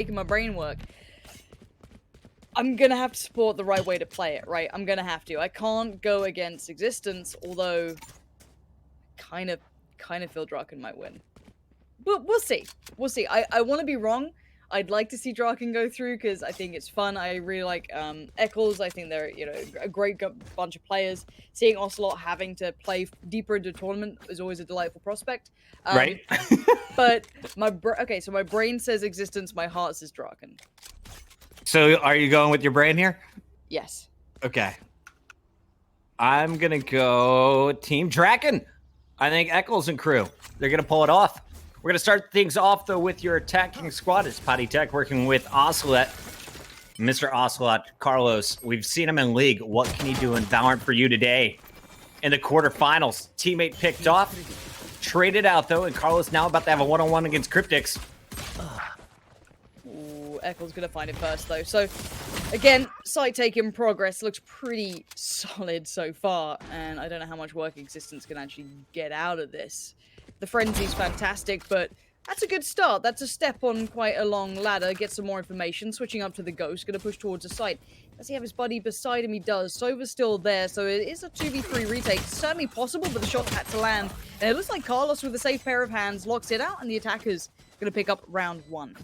making my brain work. I'm gonna have to support the right way to play it, right? I'm gonna have to. I can't go against Existence, although kind of feel Draken might win. But we'll see. We'll see. I want to be wrong. I'd like to see Draken go through because I think it's fun. I really like Eccles. I think they're, you know, a great bunch of players. Seeing Ocelote having to play deeper into a tournament is always a delightful prospect. Right. But okay, so my brain says Existence, my heart says Draken. So are you going with your brain here? Yes. Okay. I'm going to go Team Draken. I think Eccles and crew, they're going to pull it off. We're going to start things off, though, with your attacking squad. It's Patitek working with ocelote. Mr. Ocelote, Carlos, we've seen him in League. What can he do in Valorant for you today? In the quarterfinals, teammate picked off, traded out, though, and Carlos now about to have a one-on-one against Kryptix. Ooh, Eccles going to find it first, though. So, again, site taking progress looks pretty solid so far, and I don't know how much work Existence can actually get out of this. The Frenzy's fantastic, but that's a good start. That's a step on quite a long ladder. Get some more information. Switching up to the Ghost. Going to push towards the site. Does he have his buddy beside him? He does. Sova's still there, so it is a 2v3 retake. Certainly possible, but the shot had to land. And it looks like Carlos, with a safe pair of hands, locks it out, and the attackers going to pick up round 1.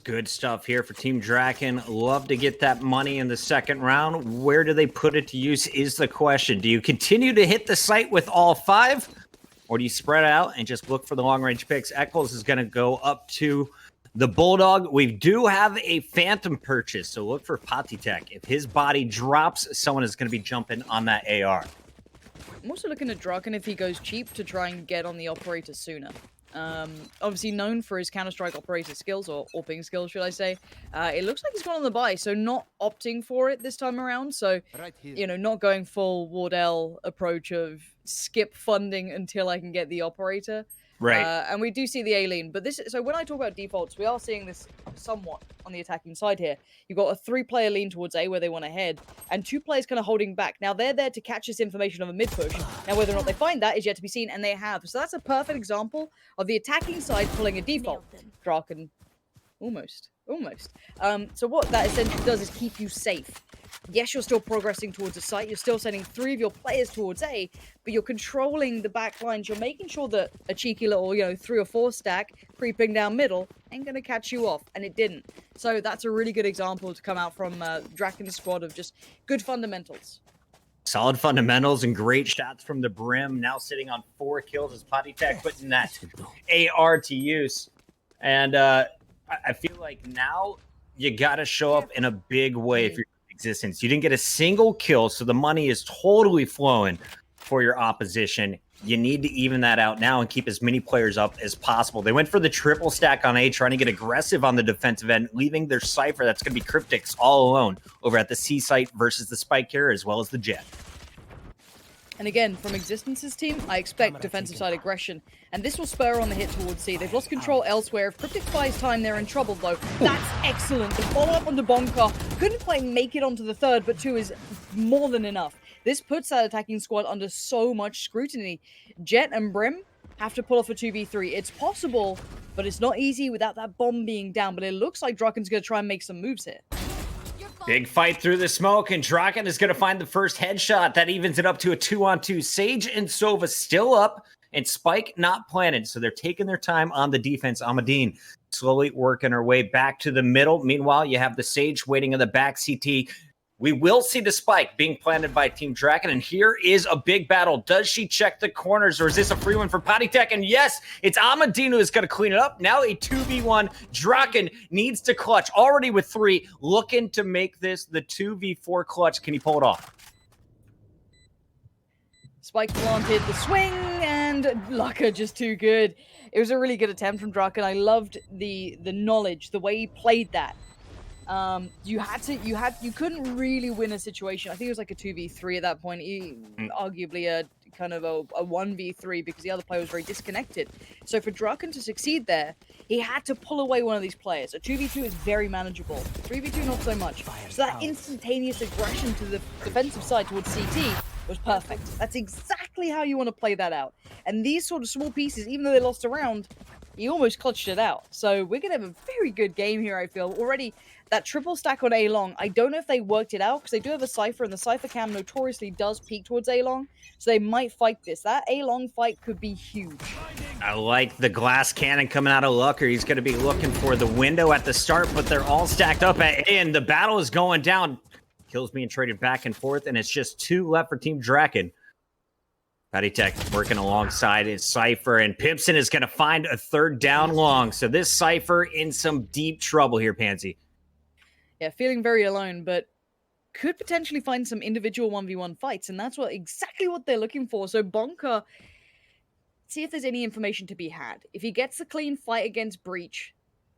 Good stuff here for Team Draken. Love to get that money in the second round. Where do they put it to use is the question. Do you continue to hit the site with all 5? Or do you spread out and just look for the long-range picks? Eccles is going to go up to the Bulldog. We do have a Phantom purchase, so look for Patitek. If his body drops, someone is going to be jumping on that AR. I'm also looking at Draken if he goes cheap to try and get on the operator sooner. Obviously known for his Counter-Strike operator skills, or AWPing skills, should I say. It looks like he's gone on the buy, so not opting for it this time around. So, you know, not going full Wardell approach of skip funding until I can get the operator. Right. And we do see the A-lean, but so when I talk about defaults, we are seeing this somewhat on the attacking side here. You've got a 3-player lean towards A where they want to head, and 2 players kind of holding back. Now, they're there to catch this information of a mid-push. Now, whether or not they find that is yet to be seen, and they have. So that's a perfect example of the attacking side pulling a default. Draken, almost. So what that essentially does is keep you safe. Yes, you're still progressing towards the site. You're still sending 3 of your players towards A, but you're controlling the back lines. You're making sure that a cheeky little, 3 or 4 stack creeping down middle ain't going to catch you off, and it didn't. So that's a really good example to come out from Draken's squad of just good fundamentals. Solid fundamentals and great shots from the brim. Now sitting on 4 kills as Patitek putting that AR to use. And I feel like now you got to show up in a big way if you're Existence. You didn't get a single kill, so the money is totally flowing for your opposition. You need to even that out now and keep as many players up as possible. They went for the triple stack on A, trying to get aggressive on the defensive end, leaving their Cypher, that's going to be Kryptix, all alone over at the C site versus the Spike Carrier as well as the Jet. And again, from Existence's team, I expect defensive side aggression, and this will spur on the hit towards C. They've lost control elsewhere. If Kryptix buys time, they're in trouble, though. That's excellent. The follow-up onto Bonkar couldn't quite make it onto the 3rd, but 2 is more than enough. This puts that attacking squad under so much scrutiny. Jet and Brim have to pull off a 2v3. It's possible, but it's not easy without that bomb being down, but it looks like Draken's going to try and make some moves here. Big fight through the smoke, and Draken is going to find the first headshot. That evens it up to a 2-on-2. Sage and Sova still up, and Spike not planted, so they're taking their time on the defense. AmandiiNee slowly working her way back to the middle. Meanwhile, you have the Sage waiting in the back CT. We will see the Spike being planted by Team Draken, and here is a big battle. Does she check the corners, or is this a free one for Patitek? And yes, it's AmandiiNee who's going to clean it up. Now a 2v1. Draken needs to clutch, already with 3, looking to make this the 2v4 clutch. Can he pull it off? Spike planted the swing, and Lucker just too good. It was a really good attempt from Draken. I loved the knowledge, the way he played that. You couldn't really win a situation. I think it was like a 2v3 at that point, arguably a kind of a 1v3 because the other player was very disconnected. So for Draken to succeed there, he had to pull away one of these players. A 2v2 is very manageable. 3v2 not so much. So that instantaneous aggression to the defensive side towards CT was perfect. That's exactly how you want to play that out. And these sort of small pieces, even though they lost a round, he almost clutched it out. So we're going to have a very good game here, I feel. Already, that triple stack on A-Long, I don't know if they worked it out, because they do have a Cypher, and the Cypher cam notoriously does peek towards A-Long, so they might fight this. That A-Long fight could be huge. I like the glass cannon coming out of Lucker. He's going to be looking for the window at the start, but they're all stacked up at A, and the battle is going down. Kills being traded back and forth, and it's just 2 left for Team Draken. Patitek working alongside his Cypher, and pipsoN is going to find a 3rd down long. So this Cypher in some deep trouble here, Pansy. Yeah, feeling very alone, but could potentially find some individual 1v1 fights, and that's exactly what they're looking for. So Bonkar, see if there's any information to be had. If he gets a clean fight against Breach,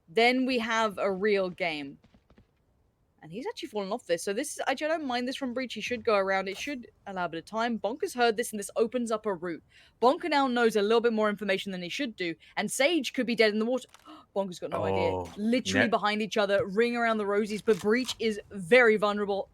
then we have a real game. And he's actually fallen off this. So this is, I don't mind this from Breach. He should go around. It should allow a bit of time. Bonkar's heard this, and this opens up a route. Bonkar now knows a little bit more information than he should do. And Sage could be dead in the water. Bonkar's got no idea. Literally behind each other, ring around the rosies. But Breach is very vulnerable.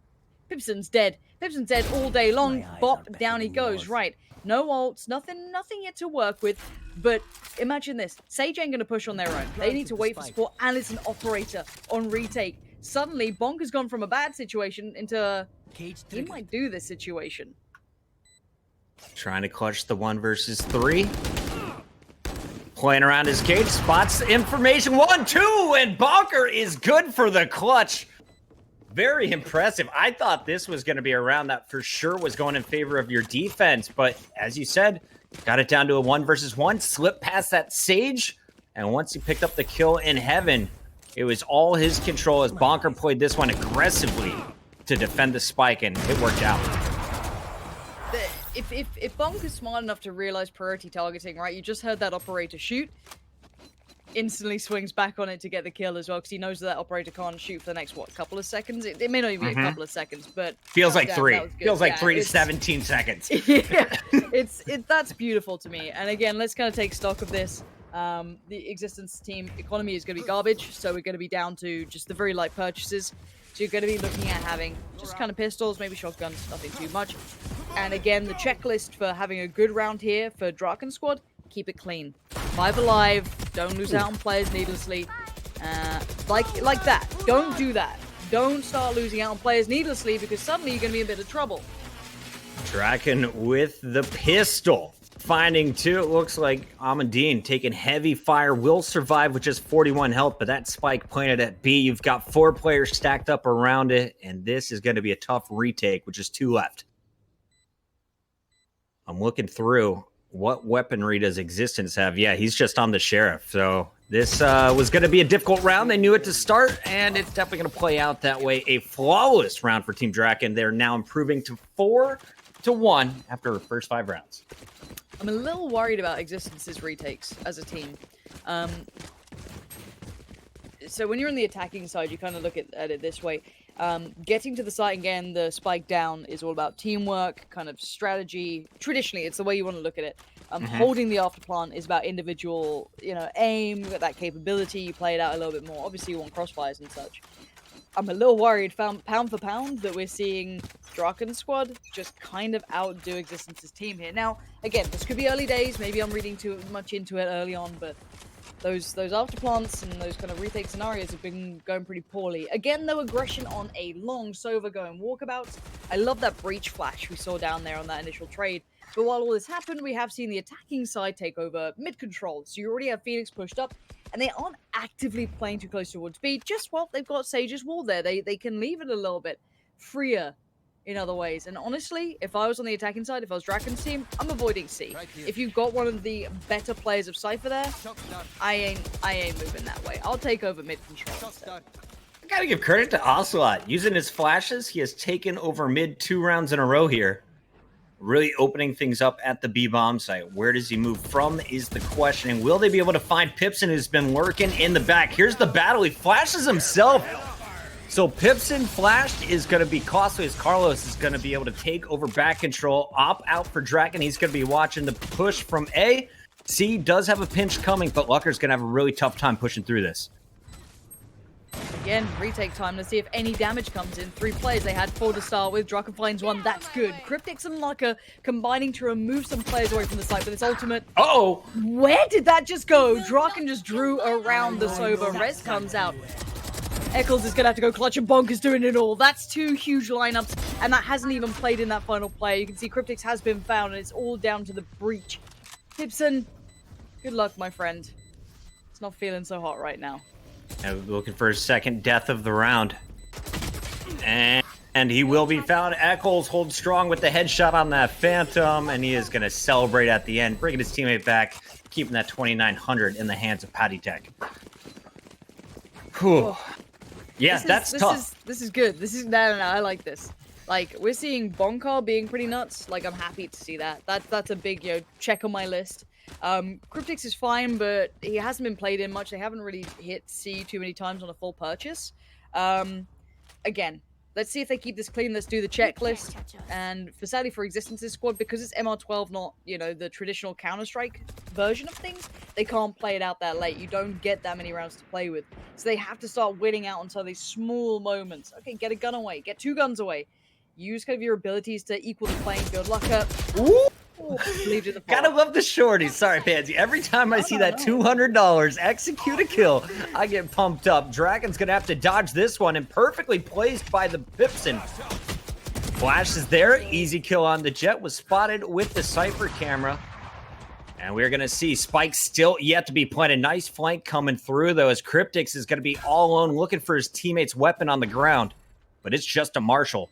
pipsoN's dead. pipsoN's dead all day long. Bop, down he goes. Right. No ults. Nothing yet to work with. But imagine this. Sage ain't going to push on their own. They need to wait for support. And it's an operator on retake. Suddenly, Bonkar's gone from a bad situation into he might do this situation. Trying to clutch the 1 versus 3. Playing around his cage, spots information. 1, 2, and Bonkar is good for the clutch. Very impressive. I thought this was going to be a round that for sure was going in favor of your defense, but as you said, got it down to a 1 versus 1, slipped past that Sage, and once he picked up the kill in heaven, it was all his control as Bonkar played this one aggressively to defend the spike, and it worked out. If Bonkar's smart enough to realize priority targeting, right, you just heard that operator shoot, instantly swings back on it to get the kill as well, because he knows that operator can't shoot for the next, what, couple of seconds? It may not even be a couple of seconds, but... Feels like 3. Feels like 3 to 17 seconds. Yeah, that's beautiful to me. And again, let's kind of take stock of this. The Ex6TenZ team economy is going to be garbage, so we're going to be down to just the very light purchases. So you're going to be looking at having just kind of pistols, maybe shotguns, nothing too much. And again, the checklist for having a good round here for Draken squad, keep it clean. 5 alive, don't lose out on players needlessly. Like that. Don't do that. Don't start losing out on players needlessly, because suddenly you're going to be in a bit of trouble. Draken with the pistol. Finding 2, it looks like AmandiiNee taking heavy fire, will survive with just 41 health, but that spike planted at B. You've got 4 players stacked up around it, and this is going to be a tough retake with just 2 left. I'm looking through. What weaponry does Ex6TenZ have? Yeah, he's just on the Sheriff, so this was going to be a difficult round. They knew it to start, and it's definitely going to play out that way. A flawless round for Team Draken. They're now improving to 4-1 after the first 5 rounds. I'm a little worried about Ex6TenZ's retakes as a team. So when you're on the attacking side, you kind of look at it this way. Getting to the site and getting the spike down is all about teamwork, kind of strategy. Traditionally, it's the way you want to look at it. Holding the afterplant is about individual, aim, you got that capability, you play it out a little bit more. Obviously, you want crossfires and such. I'm a little worried, pound for pound, that we're seeing Draken squad just kind of outdo Ex6TenZ's team here. Now, again, this could be early days. Maybe I'm reading too much into it early on, but those afterplants and those kind of retake scenarios have been going pretty poorly. Again, no aggression on a long Sova going walkabouts. I love that breach flash we saw down there on that initial trade. But while all this happened, we have seen the attacking side take over mid control. So you already have Phoenix pushed up, and they aren't actively playing too close towards B. Just while they've got Sage's wall there, they can leave it a little bit freer in other ways. And honestly, if I was on the attacking side, if I was Draken's team, I'm avoiding C. If you've got one of the better players of Cypher there, I ain't moving that way. I'll take over mid control instead. I gotta give credit to Ocelot. Using his flashes, he has taken over mid 2 rounds in a row here. Really opening things up at the B-bomb site. Where does he move from is the question. And will they be able to find pipsoN, who's been lurking in the back? Here's the battle. He flashes himself. So pipsoN flashed is going to be costly, as Carlos is going to be able to take over back control. Op out for Draken. He's going to be watching the push from A. C does have a pinch coming, but luckeRRR's going to have a really tough time pushing through this. again, retake time to see if any damage comes in. 3 players, they had 4 to start with. Draken finds 1, that's good. Kryptix and luckeRRR combining to remove some players away from the site with its ultimate. Uh-oh! Where did that just go? Draken just drew around the Sova. Res comes out. Eccles is gonna have to go clutch, and Bonkar's doing it all. That's 2 huge lineups, and that hasn't even played in that final play. You can see Kryptix has been found, and it's all down to the breach. pipsoN, good luck, my friend. It's not feeling so hot right now. And looking for his second death of the round. And he will be found. Eccles holds strong with the headshot on that Phantom, and he is going to celebrate at the end, bringing his teammate back, keeping that 2,900 in the hands of Patitek. Whew. Yeah, that's tough. This is good. No, I like this. Like, we're seeing Bonkar being pretty nuts. Like, I'm happy to see that. That's a big, check on my list. Kryptix is fine, but he hasn't been played in much. They haven't really hit C too many times on a full purchase. Again, let's see if they keep this clean. Let's do the checklist. And sadly for Ex6TenZ's squad, because it's MR12, not, the traditional Counter-Strike version of things, they can't play it out that late. You don't get that many rounds to play with. So they have to start winning out until these small moments. Okay, get a gun away. Get 2 guns away. Use kind of your abilities to equal the playing field. luckeRRR. Ooh. Oh, gotta love the shorties. Sorry, Pansy. Every time I see that $200 execute a kill, I get pumped up. Dragon's gonna have to dodge this one, and perfectly placed by the pipsoN. Flash is there. Easy kill on the Jet. Was spotted with the Cypher camera. And we're gonna see Spike still yet to be planted. Nice flank coming through, though, as Kryptix is gonna be all alone looking for his teammate's weapon on the ground. But it's just a Marshall.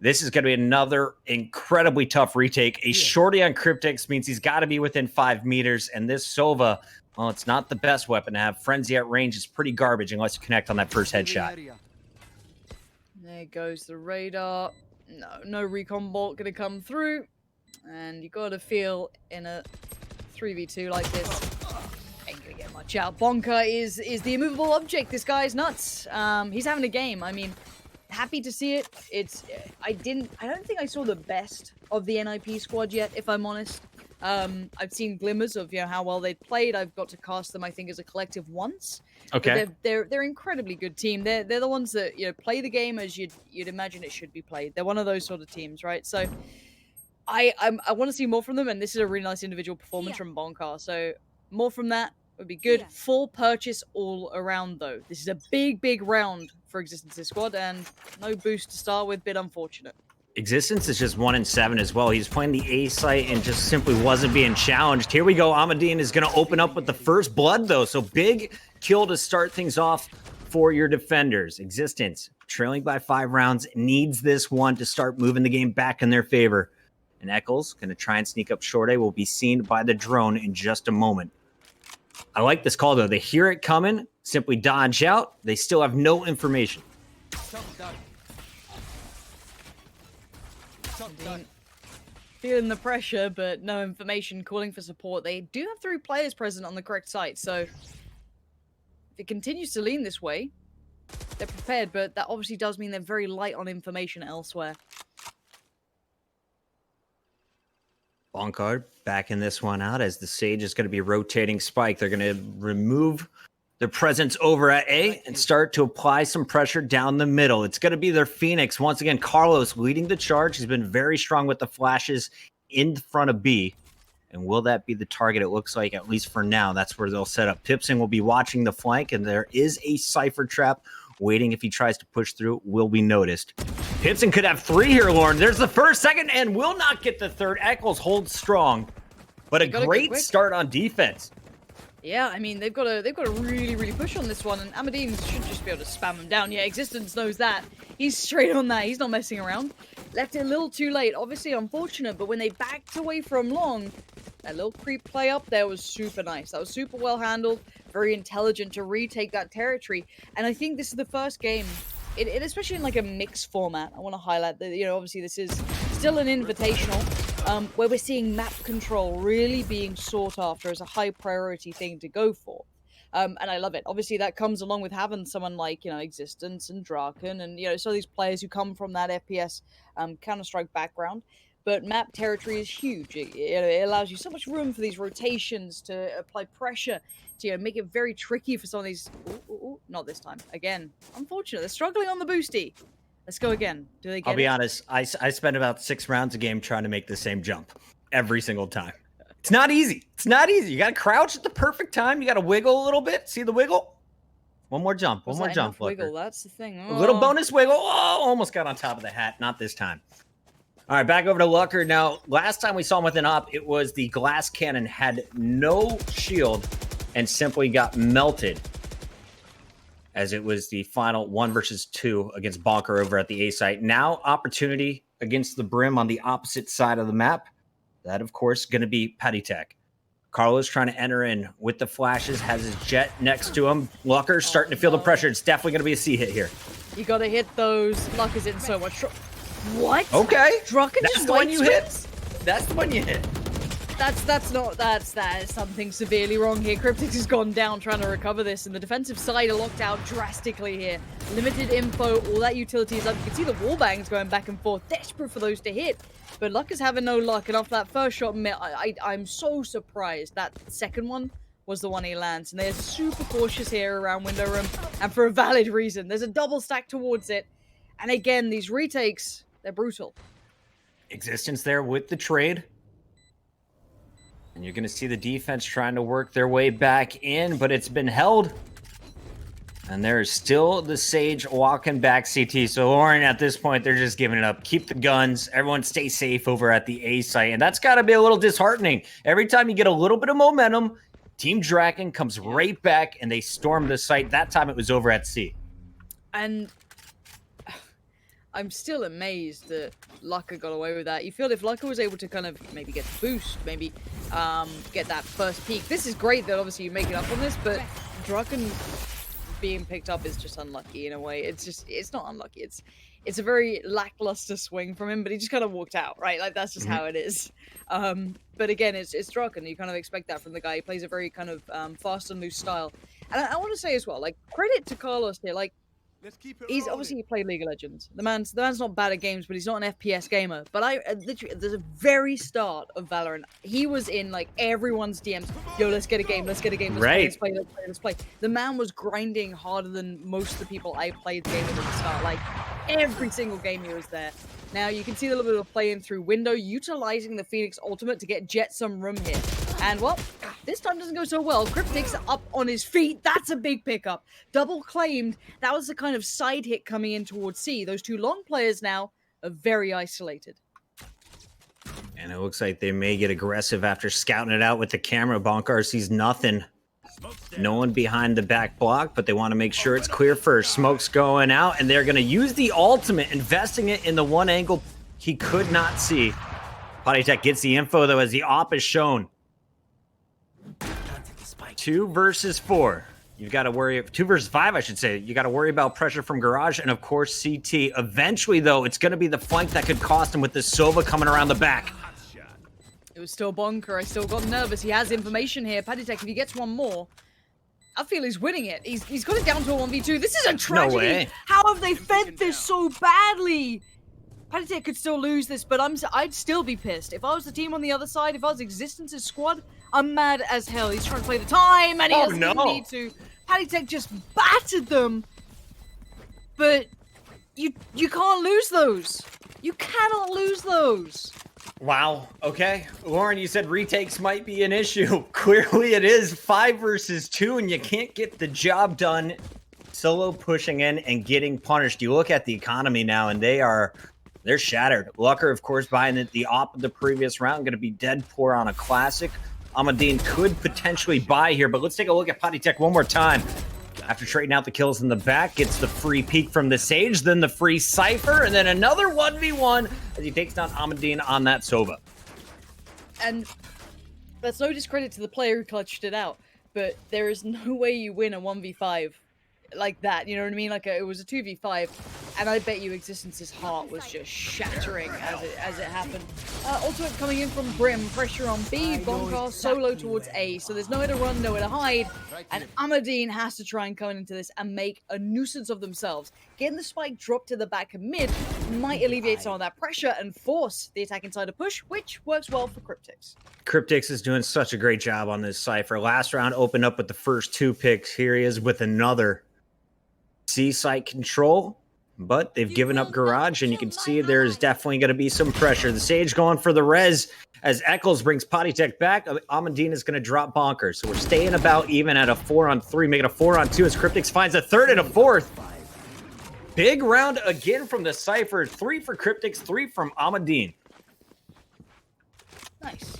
This is going to be another incredibly tough retake. A shorty on Kryptix means he's got to be within 5 meters. And this Sova, well, it's not the best weapon to have. Frenzy at range is pretty garbage unless you connect on that first headshot. There goes the radar. No recon bolt going to come through. And you got to feel in a 3v2 like this, ain't going to get much out. Bonkar is the immovable object. This guy is nuts. He's having a game. I mean, happy to see it. I don't think I saw the best of the NIP squad yet, if I'm honest. I've seen glimmers of how well they played. I've got to cast them, I think, as a collective once. Okay. But they're incredibly good team. They're the ones that play the game as you'd imagine it should be played. They're one of those sort of teams, right? So I want to see more from them, and this is a really nice individual performance from Bonkar. So more from that would be good. Full purchase all around, though. This is a big round for Ex6TenZ squad, and no boost to start with. Bit unfortunate. Ex6TenZ is just 1-7 as well. He's playing the A site and just simply wasn't being challenged. Here we go. AmandiiNee is going to open up with the first blood, though. So big kill to start things off for your defenders. Ex6TenZ trailing by 5 rounds, needs this one to start moving the game back in their favor. And Eccles going to try and sneak up short A. Will be seen by the drone in just a moment. I like this call, though. They hear it coming, simply dodge out. They still have no information. Feeling the pressure, but no information, calling for support. They do have 3 players present on the correct site, so if it continues to lean this way, they're prepared, but that obviously does mean they're very light on information elsewhere. Bonkar backing this one out as the Sage is going to be rotating Spike. They're going to remove their presence over at A and start to apply some pressure down the middle. It's going to be their Phoenix. Once again, Carlos leading the charge. He's been very strong with the flashes in front of B. And will that be the target? It looks like, at least for now, that's where they'll set up. pipsoN will be watching the flank, and there is a Cypher trap waiting. If he tries to push through, will be noticed. pipsoN could have 3 here, Lauren. There's the first, second, and will not get the third. Eccles holds strong, but a great start on defense. Yeah, I mean, they've got to really push on this one, and AmandiiNee should just be able to spam them down. Yeah, Ex6TenZ knows that. He's straight on that. He's not messing around. Left it a little too late. Obviously unfortunate, but when they backed away from long, that little creep play up there was super nice. That was super well handled, very intelligent to retake that territory. And I think this is the first game, especially in like a mixed format. I want to highlight that, obviously this is still an invitational, where we're seeing map control really being sought after as a high priority thing to go for. And I love it. Obviously, that comes along with having someone like, Ex6TenZ and Draken and, some of these players who come from that FPS Counter-Strike background. but map territory is huge. It allows you so much room for these rotations to apply pressure to make it very tricky for some of these. Ooh, not this time. Again, unfortunate. They're struggling on the boosty. Let's go again. Do they get I'll be it? honest. I spent about 6 rounds a game trying to make the same jump every single time. It's not easy. It's not easy. You got to crouch at the perfect time. You got to wiggle a little bit. See the wiggle? One more jump. One more jump. Wiggle. That's the thing. A little bonus wiggle. Oh, almost got on top of the hat. Not this time. All right, back over to luckeRRR. Now, last time we saw him with an op, it was the glass cannon had no shield and simply got melted, as it was the final 1 versus 2 against Bonkar over at the A site. Now, opportunity against the Brim on the opposite side of the map. That, of course, going to be Patitek. Carlos trying to enter in with the flashes, has his jet next to him. luckeRRR's starting to feel the pressure. It's definitely going to be a C hit here. You got to hit those. Luck is in so much trouble. What? Okay. Draken That's just the one you hit. strips? That's the one you hit. That is something severely wrong here. Kryptix has gone down trying to recover this, and the defensive side are locked out drastically here. Limited info, all that utility is up. You can see the wall bangs going back and forth, desperate for those to hit. But Luck is having no luck, and off that first shot, I'm so surprised that second one was the one he lands. And they're super cautious here around window room, and for a valid reason. There's a double stack towards it. And again, these retakes, they're brutal. Existence there with the trade. And you're going to see the defense trying to work their way back in, but it's been held. And there is still the Sage walking back CT. So Lauren, at this point, they're just giving it up. Keep the guns. Everyone stay safe over at the A site. And that's got to be a little disheartening. Every time you get a little bit of momentum, Team Draken comes right back and they storm the site. That time it was over at C. And I'm still amazed that luckeRRR got away with that. You feel if luckeRRR was able to kind of maybe get the boost, maybe get that first peak. This is great that obviously you make it up on this, but Draken being picked up is just unlucky in a way. It's not unlucky. It's a very lackluster swing from him, but he just kind of walked out, right? Like that's just how it is. But again, it's Draken. You kind of expect that from the guy. He plays a very kind of fast and loose style. And I want to say as well, like credit to Carlos here, like. He's obviously played League of Legends. The man's not bad at games, but he's not an FPS gamer. But I literally, there's a very start of Valorant, he was in like everyone's DMs. Yo, let's get a game. Let's get a game. Let's play. Let's play. The man was grinding harder than most of the people I played the game with at the start. Like every single game he was there. Now you can see a little bit of playing through window, utilizing the Phoenix ultimate to get Jet some room here. And well, this time doesn't go so well. Kryptix up on his feet. That's a big pickup. Double claimed. That was the kind of side hit coming in towards C. Those two long players now are very isolated. And it looks like they may get aggressive after scouting it out with the camera. Bonkar sees nothing. No one behind the back block, but they want to make sure it's clear first. Smoke's going out, and they're going to use the ultimate, investing it in the one angle he could not see. Patitek gets the info, though, as the op is shown. 2 versus 4. You've got to worry. 2 versus 5, I should say. You got to worry about pressure from Garage and, of course, CT. Eventually, though, it's going to be the flank that could cost him with the Sova coming around the back. It was still Bonkar. I still got nervous. He has information here. Patitek, if he gets one more, I feel he's winning it. He's got it down to a 1v2. This is a tragedy. No way. How have they fed this so badly? Patitek could still lose this, but I'd still be pissed. If I was the team on the other side, if I was Existence's squad, I'm mad as hell. He's trying to play the time, and he doesn't even need to. Patitek just battered them. But you can't lose those. You cannot lose those. Wow. Okay. Lauren, you said retakes might be an issue. Clearly it is. 5 versus 2, and you can't get the job done. Solo pushing in and getting punished. You look at the economy now, and they're shattered. luckeRRR, of course, buying the op of the previous round, going to be dead poor on a classic. AmandiiNee could potentially buy here, but let's take a look at Patitek one more time. After trading out the kills in the back, gets the free peek from the Sage, then the free Cypher, and then another 1v1 as he takes down AmandiiNee on that Sova. And that's no discredit to the player who clutched it out, but there is no way you win a 1v5 like that, you know what I mean? Like it was a 2v5, And I bet you Existence's heart was just shattering as it happened. Ultimate coming in from Brim, pressure on B, Bonkar solo towards A. So there's nowhere to run, nowhere to hide. And AmandiiNee has to try and come into this and make a nuisance of themselves. Getting the spike dropped to the back of mid might alleviate some of that pressure and force the attack inside a push, which works well for Kryptix. Kryptix is doing such a great job on this Cypher. Last round opened up with the first 2 picks. Here he is with another C site control, but they've given up Garage, and you can see there's definitely going to be some pressure. The Sage going for the res as Eccles brings Patitek back. AmandiiNee is going to drop Bonkar, so we're staying about even at a 4-on-3, making a 4-on-2 as Kryptix finds a third and a fourth. Big round again from the Cypher. 3 for Kryptix, 3 from AmandiiNee. Nice.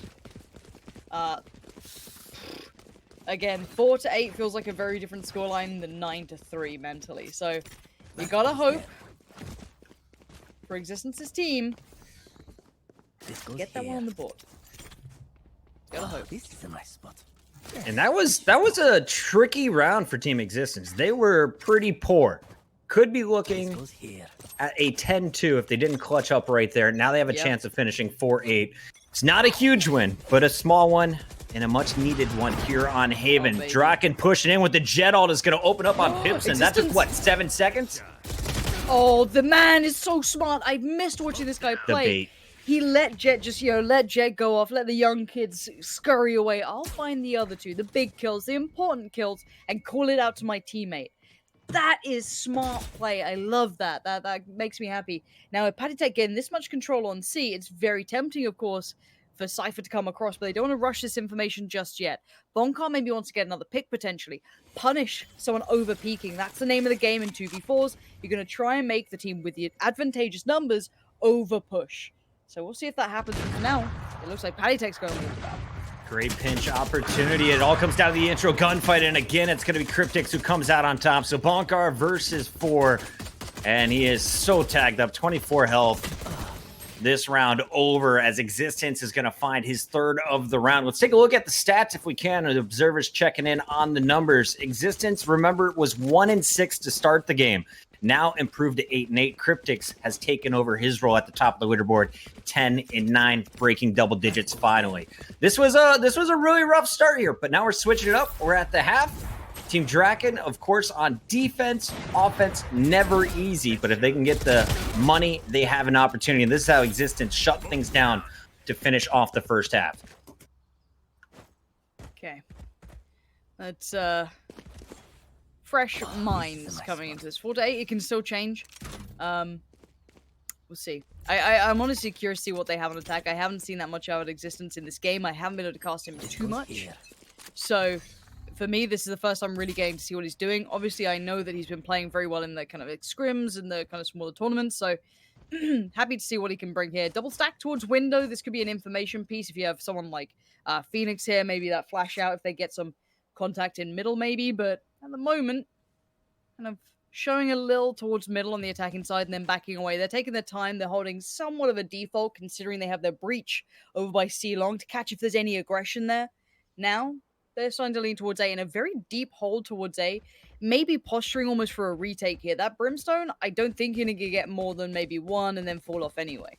Again, 4-8 feels like a very different scoreline than 9-3 mentally. So you gotta hope for Existence's team get that one on the board. Gotta hope. This is a nice spot. And that was a tricky round for Team Existence. They were pretty poor. Could be looking at a 10-2 if they didn't clutch up right there. Now they have a chance of finishing 4-8. It's not a huge win, but a small one and a much-needed one here on Haven. Draken pushing in with the jet ult is going to open up on pipsoN. That took, what, 7 seconds? Oh, the man is so smart. I missed watching this guy play. He let Jet just, let Jet go off, let the young kids scurry away. I'll find the other 2, the big kills, the important kills, and call it out to my teammate. That is smart play. I love that. That makes me happy. Now, with Patitek getting this much control on C, it's very tempting, of course, for Cypher to come across, but they don't want to rush this information just yet. Bonkar maybe wants to get another pick, potentially. Punish someone over-peaking. That's the name of the game in 2v4s. You're going to try and make the team with the advantageous numbers over-push. So we'll see if that happens. For now, it looks like Patitek's going to lose that. Great pinch opportunity. It all comes down to the intro gunfight, and again, it's going to be Kryptix who comes out on top. So Bonkar versus 4, and he is so tagged up, 24 health. This round over as Existence is going to find his 3rd of the round. Let's take a look at the stats if we can. The observers checking in on the numbers. Existence, remember, was 1-6 to start the game. Now improved to 8-8. Kryptix has taken over his role at the top of the leaderboard, 10-9, breaking double digits finally. This was a really rough start here, but now we're switching it up. We're at the half. Team Draken, of course, on defense, offense, never easy, but if they can get the money, they have an opportunity. And this is how Existence shut things down to finish off the first half. Okay. That's fresh minds coming into this. 4-8, it can still change. We'll see. I'm honestly curious to see what they have on attack. I haven't seen that much out of Existence in this game. I haven't been able to cast him too much. So, for me, this is the first time really getting to see what he's doing. Obviously, I know that he's been playing very well in the kind of scrims and the kind of smaller tournaments, so happy to see what he can bring here. Double stack towards window. This could be an information piece if you have someone like Phoenix here. Maybe that flash out if they get some contact in middle, maybe. But at the moment, kind of showing a little towards middle on the attacking side and then backing away. They're taking their time. They're holding somewhat of a default considering they have their breach over by C long to catch if there's any aggression there. Now, they're starting to lean towards A in a very deep hold towards A. Maybe posturing almost for a retake here. That Brimstone, I don't think you're going to get more than maybe 1 and then fall off anyway.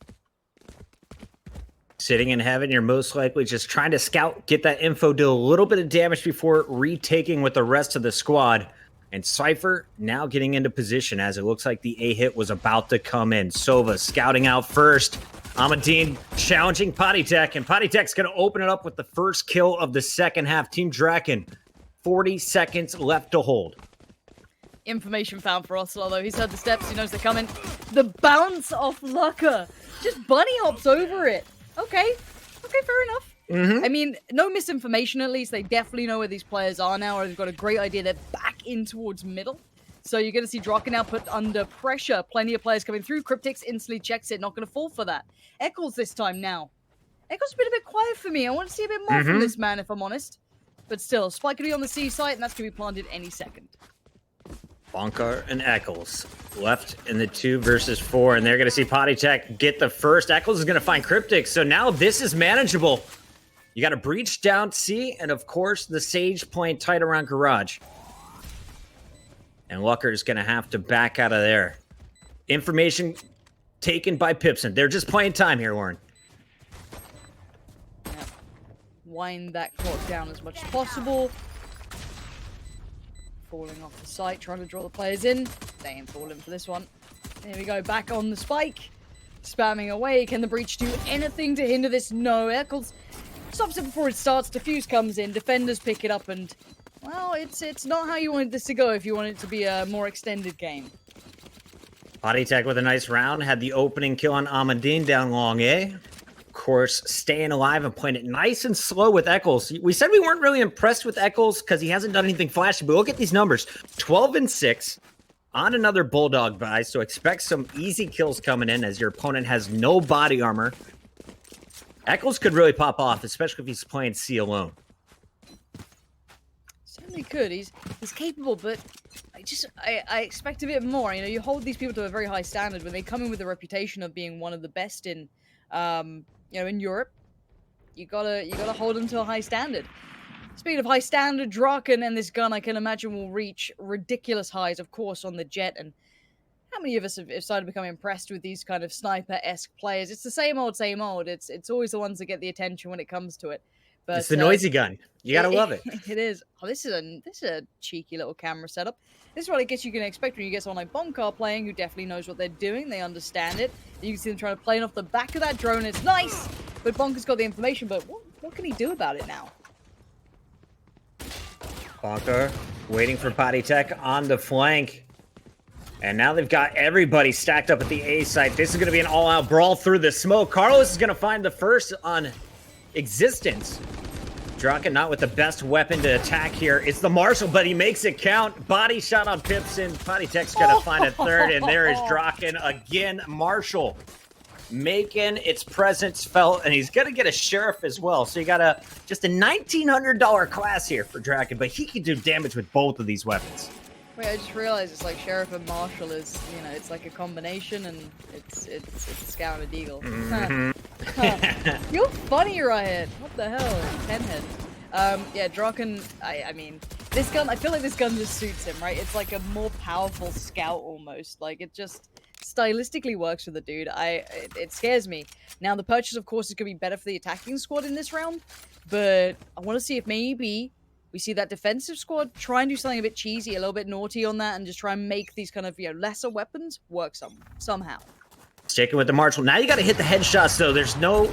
Sitting in heaven, you're most likely just trying to scout, get that info, do a little bit of damage before retaking with the rest of the squad. And Cypher now getting into position as it looks like the A hit was about to come in. Sova scouting out first. AmandiiNee challenging Patitek, and Patitek's going to open it up with the first kill of the second half. Team Draken, 40 seconds left to hold. Information found for ocelote, though. He's heard the steps. He knows they're coming. The bounce off luckeRRR. Just bunny hops over it. Okay. Okay, fair enough. I mean, no misinformation at least. They definitely know where these players are now, or they've got a great idea. They're back in towards middle. So you're going to see Draken now put under pressure. Plenty of players coming through. Kryptix instantly checks it. Not going to fall for that. Eccles this time now. Eccles has been a bit quiet for me. I want to see a bit more from this man, if I'm honest. But still, Spike could be on the C site, and that's going to be planted any second. Bonkar and Eccles left in the 2 versus 4, and they're going to see Patitek get the first. Eccles is going to find Kryptix, so now this is manageable. You got a breach down C, and of course, the Sage playing tight around Garage. And luckeRRR is going to have to back out of there. Information taken by pipsoN. They're just playing time here, Warren. Yeah. Wind that clock down as much as possible. Falling off the site, trying to draw the players in. They ain't falling for this one. Here we go, back on the spike. Spamming away. Can the breach do anything to hinder this? No. Eccles stops it before it starts. Defuse comes in. Defenders pick it up, and well, it's not how you wanted this to go if you want it to be a more extended game. Patitek with a nice round. Had the opening kill on AmandiiNee down long, eh? Of course, staying alive and playing it nice and slow with Eccles. We said we weren't really impressed with Eccles because he hasn't done anything flashy, but look at these numbers. 12 and 6 on another Bulldog buy, so expect some easy kills coming in as your opponent has no body armor. Eccles could really pop off, especially if he's playing C alone. Certainly could. He's capable, but I expect a bit more. You know, you hold these people to a very high standard when they come in with a reputation of being one of the best in, you know, in Europe. You gotta hold them to a high standard. Speaking of high standard, Draken and this gun, I can imagine, will reach ridiculous highs, of course, on the jet. And how many of us have started becoming impressed with these kind of sniper-esque players? It's the same old, same old. It's always the ones that get the attention when it comes to it. But, it's the noisy gun. You gotta love it. It is. Oh, this is a cheeky little camera setup. This is what I guess you can expect when you get someone like Bonkar playing, who definitely knows what they're doing. They understand it. You can see them trying to play it off the back of that drone. It's nice, but Bonkar's got the information. But what can he do about it now? Bonkar waiting for Patitek on the flank. And now they've got everybody stacked up at the A site. This is going to be an all-out brawl through the smoke. Carlos is going to find the first on Existence. Draken not with the best weapon to attack here. It's the Marshall, but he makes it count. Body shot on pipsoN. Patitek's going to find a third, and there is Draken again. Marshall making its presence felt, and he's going to get a sheriff as well. So you got just a $1,900 class here for Draken, but he can do damage with both of these weapons. Wait, I just realized it's like Sheriff and Marshall is, you know, it's like a combination, and it's a Scout and a Deagle. Mm-hmm. You're funny, right? What the hell? Pinhead. Yeah, Draken, I mean, this gun, I feel like this gun just suits him, right? It's like a more powerful Scout almost. Like, it just stylistically works for the dude. It scares me. Now, the purchase, of course, is going to be better for the attacking squad in this round, but I want to see if maybe we see that defensive squad try and do something a bit cheesy, a little bit naughty on that, and just try and make these kind of, you know, lesser weapons work somehow. Sticking with the Marshall. Now you got to hit the headshots, though. There's no,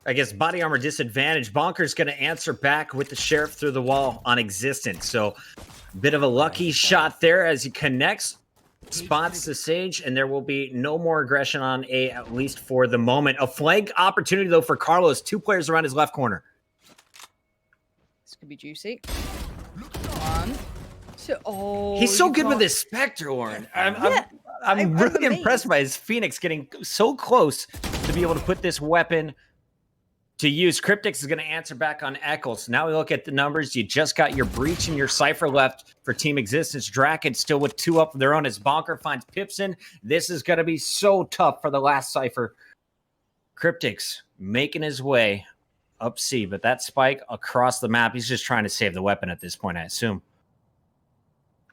I guess, body armor disadvantage. Bonkar's going to answer back with the Sheriff through the wall on Existence. So, bit of a lucky shot there as he connects, spots the Sage, and there will be no more aggression on A, at least for the moment. A flank opportunity, though, for Carlos. 2 players around his left corner. Could be juicy. 1, 2. Oh, he's so good with his Spectre, Warren. I'm really impressed by his Phoenix getting so close to be able to put this weapon to use. Kryptix is going to answer back on Eccles. Now we look at the numbers. You just got your Breach and your Cypher left for Team Existence. Draken still with 2 up of their own as Bonkar finds pipsoN. This is going to be so tough for the last Cypher. Kryptix making his way up C, but that spike across the map, he's just trying to save the weapon at this point, I assume.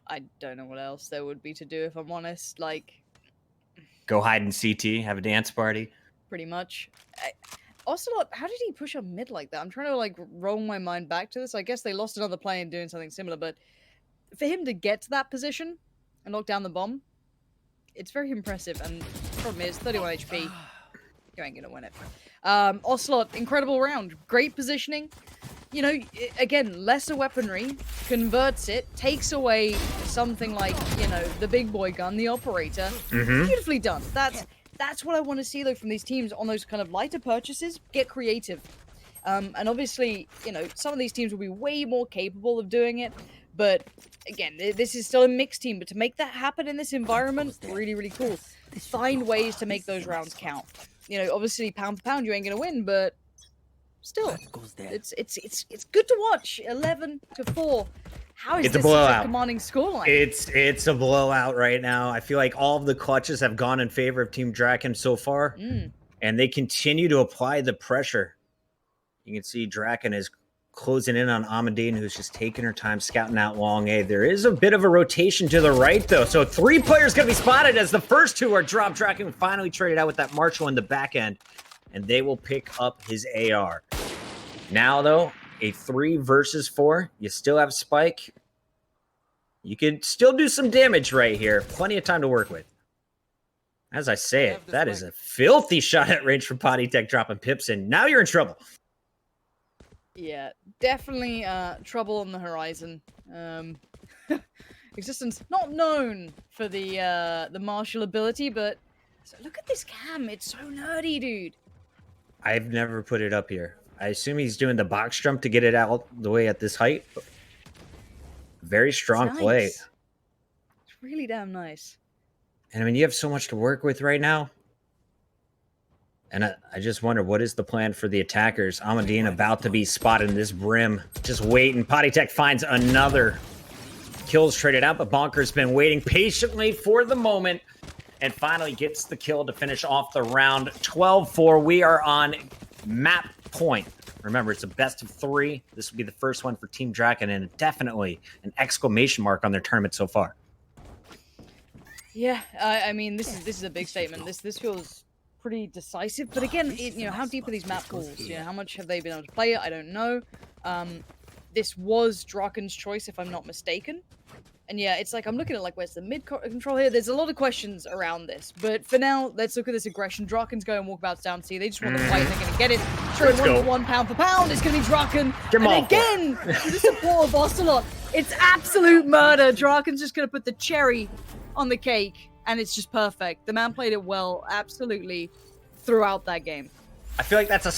I don't know what else there would be to do, if I'm honest. Like, go hide in CT, have a dance party. Pretty much. Ocelote, how did he push up mid like that? I'm trying to, like, roll my mind back to this. I guess they lost another play in doing something similar, but for him to get to that position and knock down the bomb, it's very impressive. And the problem is, 31 HP, you ain't gonna win it. Ocelote, incredible round. Great positioning. You know, again, lesser weaponry, converts it, takes away something like, you know, the big boy gun, the operator. Beautifully done. That's what I want to see, though, from these teams on those kind of lighter purchases. Get creative. And obviously, you know, some of these teams will be way more capable of doing it. But, again, this is still a mixed team. But to make that happen in this environment, really, really cool. Find ways to make those rounds count. You know, obviously, pound for pound, you ain't going to win, but still, it's good to watch. 11-4. How is this such a commanding scoreline? It's a blowout right now. I feel like all of the clutches have gone in favor of Team Draken so far, and they continue to apply the pressure. You can see Draken is closing in on AmandiiNee, who's just taking her time scouting out long A. There is a bit of a rotation to the right, though. So 3 players going to be spotted as the first 2 are dropped. Draken finally traded out with that Marshall in the back end, and they will pick up his AR. Now, though, a 3 versus 4. You still have Spike. You could still do some damage right here. Plenty of time to work with. As I say it, that is a filthy shot at range from Patitek dropping pipsoN. Now you're in trouble. Yeah, definitely trouble on the horizon. Existence not known for the martial ability, but look at this cam. It's so nerdy, dude. I've never put it up here. I assume he's doing the box jump to get it out the way at this height. Very strong play. It's really damn nice. And I mean, you have so much to work with right now. And I just wonder, what is the plan for the attackers? AmandiiNee about to be spotted in this brim. Just waiting. Patitek finds another. Kills traded out, but Bonkar's been waiting patiently for the moment. And finally gets the kill to finish off the round. 12-4. We are on map point. Remember, it's a best of 3. This will be the first one for Team Draken, and definitely an exclamation mark on their tournament so far. Yeah, I mean, this is a big statement. This feels pretty decisive, but again, you know, how deep are these map pools? You know, how much have they been able to play it? I don't know. This was Draken's choice, if I'm not mistaken. And yeah, it's like, I'm looking at, like, where's the mid-control here? There's a lot of questions around this. But for now, let's look at this aggression. Draken's going walkabouts down C. They just want to fight. They're going to get it. Sure, 1-for-1, pound for pound. It's going to be Draken. And again, with the support of ocelote, it's absolute murder. Draken's just going to put the cherry on the cake. And it's just perfect. The man played it well, absolutely, throughout that game. I feel like that's a